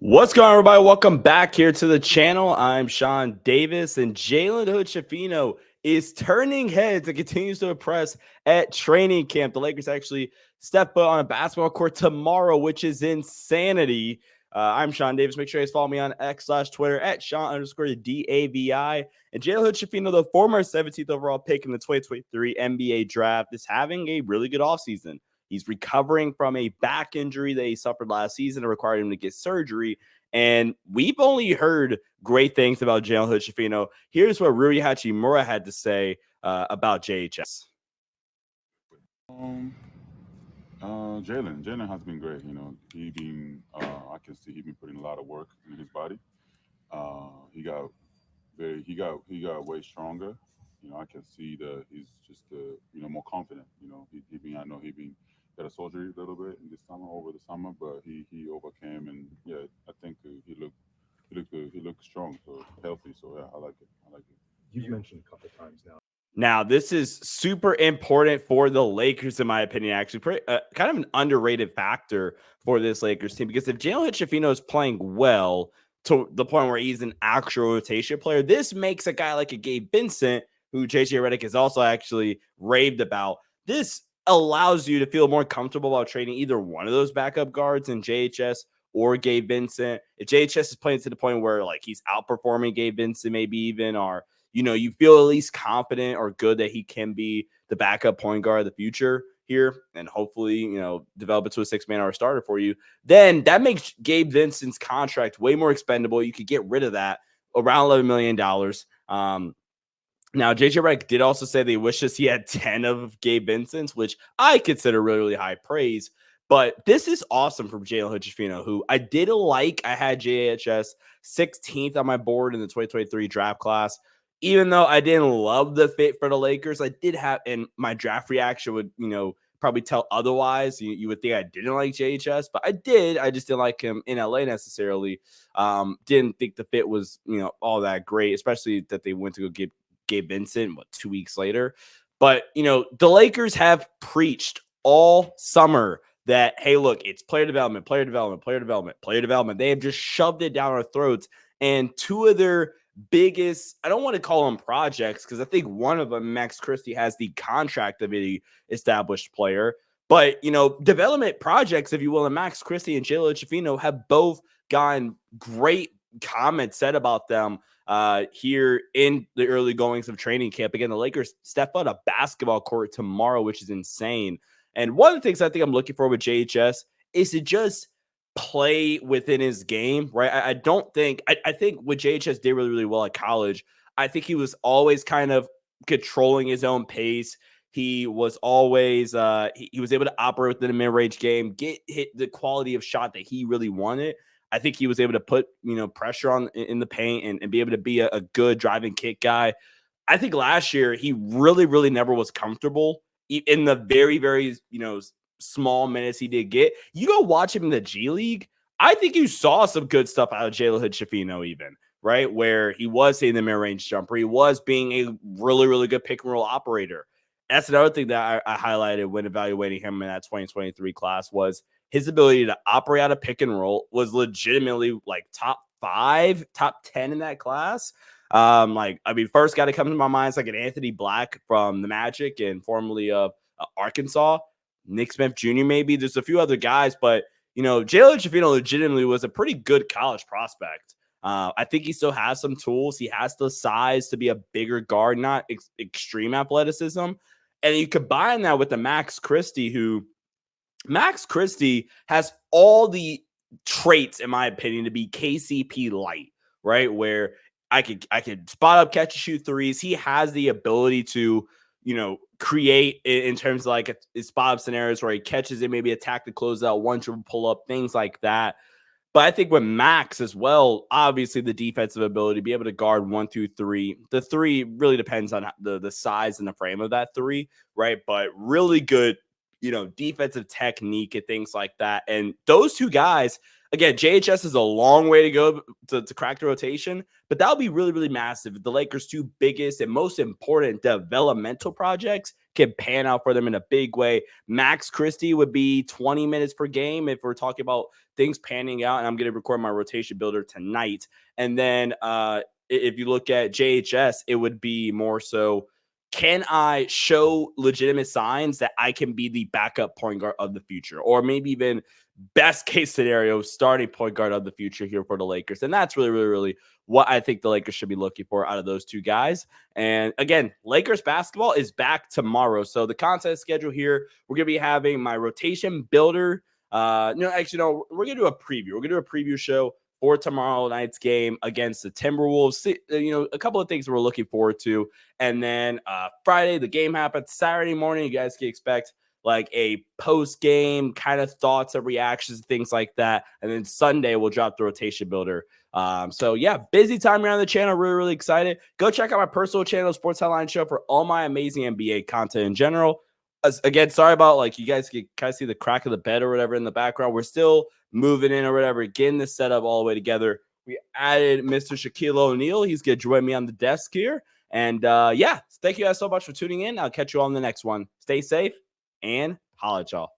What's going on, everybody? Welcome back here to the channel. I'm Sean Davis, and Jalen Hood-Schifino is turning heads and continues to impress at training camp. The Lakers actually step foot on a basketball court tomorrow, which is insanity. I'm Sean Davis. Make sure you guys follow me on X/Twitter at Sean_DAVI. And Jalen Hood-Schifino, the former 17th overall pick in the 2023 NBA draft, is having a really good offseason. He's recovering from a back injury that he suffered last season and required him to get surgery. And we've only heard great things about Jalen Hood-Schifino. Here's what Rui Hachimura had to say about JHS. Jalen has been great. I can see he been putting a lot of work in his body. He got way stronger. I can see that he's just more confident. I know he been got a surgery a little bit in over the summer, but he overcame, and yeah, I think he looked good. He looked strong, so healthy. So yeah, I like it. You've mentioned a couple times now. Now, this is super important for the Lakers, in my opinion, actually. Kind of an underrated factor for this Lakers team, because if Jalen Hood-Schifino is playing well to the point where he's an actual rotation player, this makes a guy like a Gabe Vincent, who JJ Redick has also actually raved about. This allows you to feel more comfortable about trading either one of those backup guards in JHS or Gabe Vincent. If JHS is playing to the point where like he's outperforming Gabe Vincent, maybe even, or you feel at least confident or good that he can be the backup point guard of the future here, and hopefully, develop it to a 6-man-hour starter for you, then that makes Gabe Vincent's contract way more expendable. You could get rid of that around $11 million. Now, JJ Redick did also say that he wishes he had 10 of Gabe Vincent's, which I consider really, really high praise. But this is awesome from Jalen Hood-Schifino, who I did like. I had JHS 16th on my board in the 2023 draft class. Even though I didn't love the fit for the Lakers, I did have, and my draft reaction would, probably tell otherwise. You would think I didn't like JHS, but I did. I just didn't like him in LA necessarily. Didn't think the fit was, all that great, especially that they went to go get Gabe Vincent, 2 weeks later. But, the Lakers have preached all summer that, hey, look, it's player development. They have just shoved it down our throats. And two of their biggest, I don't want to call them projects, because I think one of them, Max Christie, has the contract of an established player. But, development projects, if you will, and Max Christie and Jalen Hood-Schifino have both gotten great comments said about them here in the early goings of training camp. Again, the Lakers step on a basketball court tomorrow, which is insane. And one of the things I think I'm looking for with JHS is to just play within his game, right? I think what JHS did really, really well at college, I think he was always kind of controlling his own pace. He was always he was able to operate within a mid-range game, hit the quality of shot that he really wanted. I think he was able to put, pressure on in the paint and be able to be a good driving kick guy. I think last year he really, really never was comfortable in the very, very, small minutes he did get. You go watch him in the G League, I think you saw some good stuff out of Jalen Hood-Schifino even, right? Where he was hitting the mid-range jumper. He was being a really, really good pick-and-roll operator. That's another thing that I highlighted when evaluating him in that 2023 class was his ability to operate out of pick and roll was legitimately like top 5, top 10 in that class. First guy that comes to my mind is like an Anthony Black from the Magic and formerly of Arkansas, Nick Smith Jr. maybe. There's a few other guys, but Jalen Hood-Schifino legitimately was a pretty good college prospect. I think he still has some tools. He has the size to be a bigger guard, not extreme athleticism. And you combine that with the Max Christie, who Max Christie has all the traits, in my opinion, to be KCP light, right? Where I could spot up, catch and shoot threes. He has the ability to, create in terms of like a spot up scenarios where he catches it, maybe attack the closeout, one dribble pull up, things like that. But I think with Max as well, obviously the defensive ability to be able to guard 1, 2, 3. The 3 really depends on the size and the frame of that 3, right? But really good, defensive technique and things like that. And those two guys, again, JHS is a long way to go to crack the rotation, but that'll be really, really massive. The Lakers' 2 biggest and most important developmental projects can pan out for them in a big way. Max Christie would be 20 minutes per game if we're talking about things panning out. And I'm going to record my rotation builder tonight. And then if you look at JHS, it would be more so, can I show legitimate signs that I can be the backup point guard of the future, or maybe even best case scenario, starting point guard of the future here for the Lakers? And that's really, really, really what I think the Lakers should be looking for out of those two guys. And again, Lakers basketball is back tomorrow. So the content schedule here, we're going to be having my rotation builder. We're going to do a preview. We're going to do a preview show for tomorrow night's game against the Timberwolves. A couple of things we're looking forward to. And then Friday, the game happens. Saturday morning, you guys can expect like a post-game kind of thoughts and reactions, things like that. And then Sunday, we'll drop the rotation builder. So yeah, busy time around the channel. Really, really excited. Go check out my personal channel, Sports Headline Show, for all my amazing NBA content in general. Again, sorry about like you guys can kind of see the crack of the bed or whatever in the background. We're still moving in or whatever, getting this set up all the way together. We added Mr. Shaquille O'Neal. He's going to join me on the desk here. And yeah, thank you guys so much for tuning in. I'll catch you on the next one. Stay safe and holla at y'all.